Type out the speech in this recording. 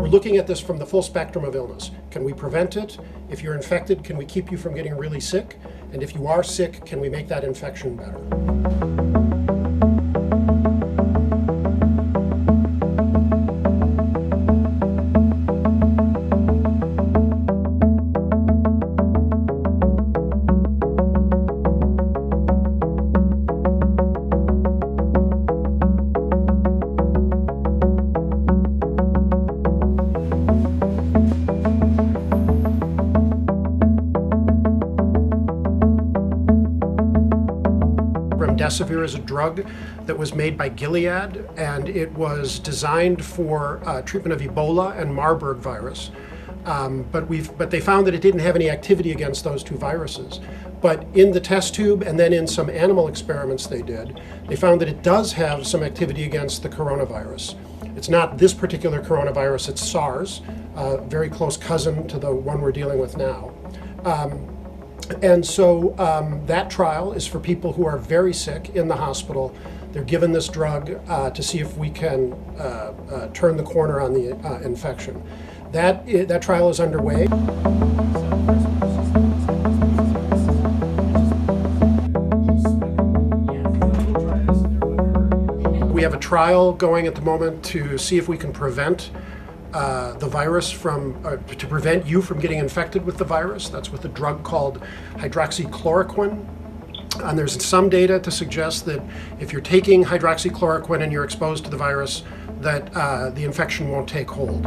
Looking at this from the full spectrum of illness. Can we prevent it? If you're infected, can we keep you from getting really sick? And if you are sick, can we make that infection better? Remdesivir is a drug that was made by Gilead, and it was designed for treatment of Ebola and Marburg virus. But they found that it didn't have any activity against those two viruses. But in the test tube and then in some animal experiments they did, they found that it does have some activity against the coronavirus. It's not this particular coronavirus, it's SARS, a very close cousin to the one we're dealing with now. And so that trial is for people who are very sick in the hospital. They're given this drug to see if we can turn the corner on the infection. That trial is underway. We have a trial going at the moment to see if we can prevent the virus to prevent you from getting infected with the virus. That's with a drug called hydroxychloroquine. And there's some data to suggest that if you're taking hydroxychloroquine and you're exposed to the virus, that the infection won't take hold.